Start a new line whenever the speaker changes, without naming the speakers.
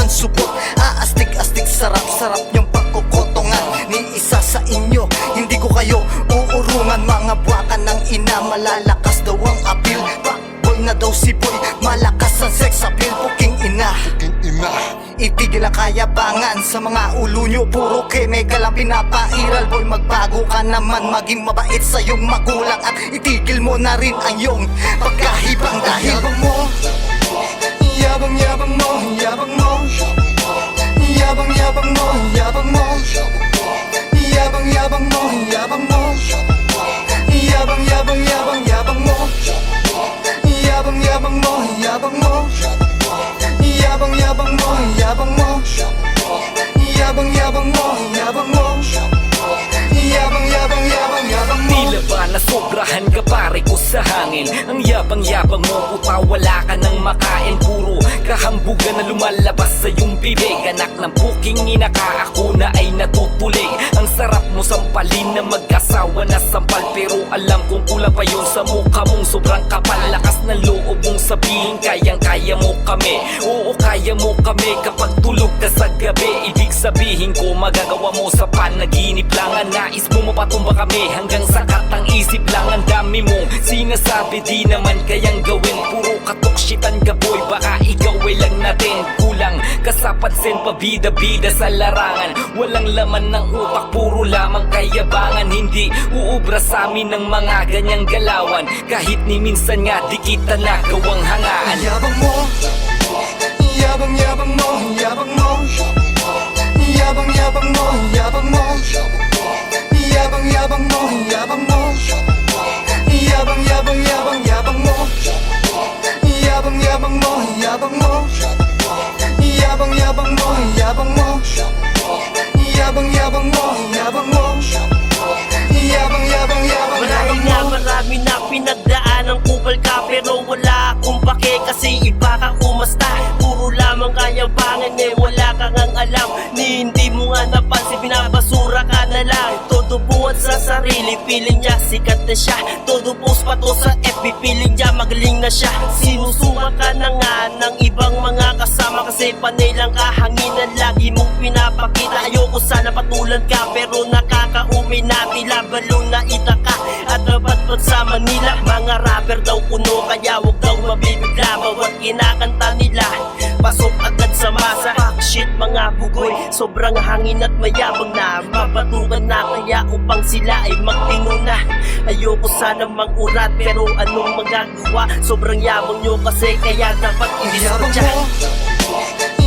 man subok. Aastig-astig, sarap-sarap niyong pagkukotongan. Ni isa sa inyo, hindi ko kayo uurungan. Mga buwakan ng ina, malalakas daw ang appeal. Boy na daw si boy, malakas ang sex appeal. Puking ina, itigil ang kayabangan sa mga ulo nyo. Puro chemical ang pinapairal. Boy, magbago ka naman, maging mabait sa iyong magulang. At itigil mo na rin ang iyong pagkahibang. Dahil yabang mo, yabang-yabang mo, yabang mo, yabang-yabang mo, yabang mo, yabang-yabang mo, yabang mo, yabang-yabang-yabang-yabang mo, yabang-yabang mo, yabang mo, yabang-yabang mo, yabang mo, yabang-yabang mo, yabang mo, yabang-yabang-yabang-yabang mo.
Tila ba nasobrahan ka pare ko sa hangin? Ang yabang-yabang mo, puta wala ka nang makain. Puro kahambugan na lumalabas sa iyong bibig. Anak ng puking ina ka, ako na ay natutulig. Ang sarap mo sampalin na mag-asawa na sampal. Pero alam kong kulang pa yun sa mukha mong sobrang kapal. Lakas ng loob mong sabihin, kayang-kaya mo kami. Oo, kaya mo kami kapag tulog ka sa gabi. Ibig sabihin ko, magagawa mo sa panaginip lang. Ang nais mo mapatumba kami hanggang sa katang isip lang. Ang dami mong sinasabi, di naman kayang gawin. Puro katokshitan ka boy, baka ikaw ay lang natin. Kulang kasapansin, pabida-bida sa larangan. Walang laman ng utak, puro lamang kayabangan. Hindi uubra sa amin ng mga ganyang galawan. Kahit ni minsan nga di kita nagawang hangaan.
Yabang mo, yabang-yabang mo, yabang mo, yabang-yabang mo, yabang mo, yabang-yabang mo, yabang mo, yabang-yabang-yabang-yabang mo, yabang-yabang mo, yabang mo, yabang-yabang mo, yabang mo, yabang-yabang mo, yabang mo, yabang-yabang-yabang-yabang mo.
Marami na pinagdaan ang kupal ka, pero wala akong pake kasi iba ka umasta. Puro lamang kayabangan wala kang ang alam. Ni hindi mo nga napansin, binabasura ka na lang. Todo buhat sa sarili, feeling niya sikat na siya. Todo post pa to sa FB, feeling niya magaling na siya. Sinusuma ka na nga ng ibang mga kasama kasi panay lang kahanginan lagi mong pinapakita. Ayoko sana patulan ka pero nakakauwi na tila balon na itaka. At nabatbat sa Manila, mga rapper daw kuno kaya wag daw mabibigla. Bawat kinakanta nila, pasok agad sa masa. Fuck shit mga bugoy, sobrang hangin at mayabang na. Mapatukan na kaya upang sila ay magtino na. Ayoko sana mang-urat pero anong magagawa? Sobrang yabang nyo kasi kaya dapat
Yabang
i-discard.
mo,